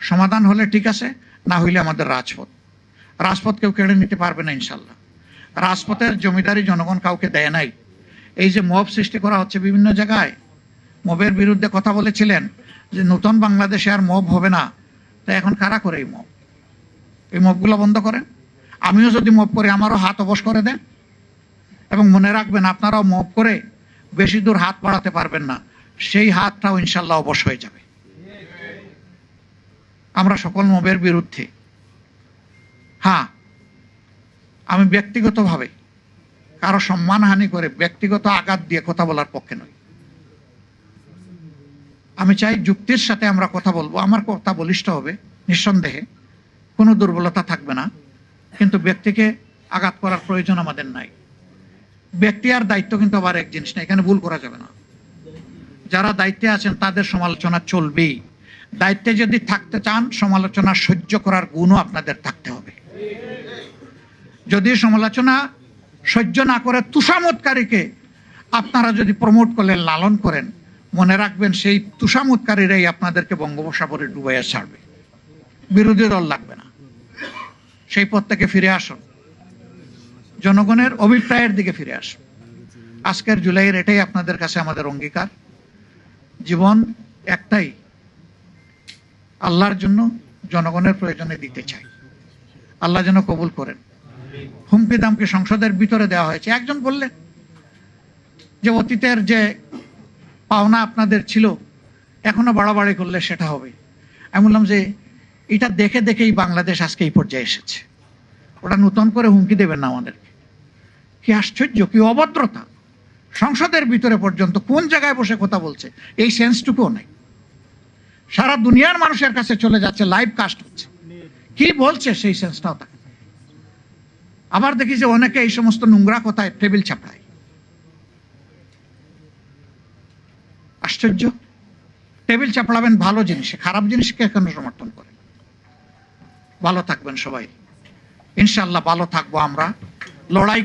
সমাধান হলে ঠিক আছে, না হইলে আমাদের রাজপথ কেউ কেড়ে নিতে পারবে না ইনশাল্লাহ। রাজপথের জমিদারি জনগণ কাউকে দেয় নাই। এই যে মব সৃষ্টি করা হচ্ছে বিভিন্ন জায়গায়, মবের বিরুদ্ধে কথা বলেছিলেন যে নতুন বাংলাদেশে আর মব হবে না, তাই এখন কারা করে এই মবগুলো বন্ধ করেন। আমিও যদি মব করি আমারও হাত অবশ করে দেন, এবং মনে রাখবেন আপনারাও মব করে বেশি দূর হাত বাড়াতে পারবেন না, সেই হাতটাও ইনশাল্লাহ অবশ হয়ে যাবে। আমরা সকল মবের বিরুদ্ধে। হ্যাঁ, আমি ব্যক্তিগতভাবে কারো সম্মানহানি করে ব্যক্তিগত আঘাত দিয়ে কথা বলার পক্ষে নই। আমি চাই যুক্তির সাথে আমরা কথা বলবো, আমার কথা বলিষ্ঠ হবে, নিঃসন্দেহে কোনো দুর্বলতা থাকবে না, কিন্তু ব্যক্তিকে আঘাত করার প্রয়োজন আমাদের নাই। ব্যক্তি আর দায়িত্ব কিন্তু আবার এক জিনিস না, এখানে ভুল করা যাবে না। যারা দায়িত্বে আছেন তাদের সমালোচনা চলবেই। দায়িত্বে যদি থাকতে চান, সমালোচনা সহ্য করার গুণও আপনাদের থাকতে হবে। যদি সমালোচনা সহ্য না করে তুষামতকারীকে আপনারা যদি প্রমোট করলেন, লালন করেন, মনে রাখবেন সেই তুষামতকারীরাই আপনাদেরকে বঙ্গোপসাগরে ডুবাইয়া ছাড়বে। বিরোধী দল লাগবে না। সেই পথ থেকে ফিরে আসুন, জনগণের অভিপ্রায়ের দিকে ফিরে আসুন। আজকের জুলাইয়ের এটাই আপনাদের কাছে আমাদের অঙ্গীকার। জীবন একটাই, আল্লাহর জন্য জনগণের প্রয়োজনে দিতে চাই। আল্লাহ যেন কবুল করেন। হুমকি দামকে সংসদের ভিতরে দেওয়া হয়েছে। একজন বললেন যে অতীতের যে পাওনা আপনাদের ছিল এখনো বাড়াবাড়ি করলে সেটা হবে। আমি বললাম যে এটা দেখে দেখেই বাংলাদেশ আজকে এই পর্যায়ে এসেছে, ওটা নতুন করে হুমকি দেবেন না আমাদেরকে। কি আশ্চর্য, কি অভদ্রতা! সংসদের ভিতরে পর্যন্ত কোন জায়গায় বসে কথা বলছে এই সেন্সটুকুও নাই। সারা দুনিয়ার মানুষের কাছে চলে যাচ্ছে, লাইভ কাস্ট হচ্ছে, কি বলছে সেই সেন্সটাও থাকে। আবার দেখি যে অনেকে এই সমস্ত নোংরা কথায় টেবিল চাপড়ায়। আশ্চর্য! টেবিল চাপড়াবেন ভালো জিনিসে, খারাপ জিনিসকে কেন সমর্থন করেন? ভালো থাকবেন সবাই, ইনশাআল্লাহ ভালো থাকবো আমরা। লড়াই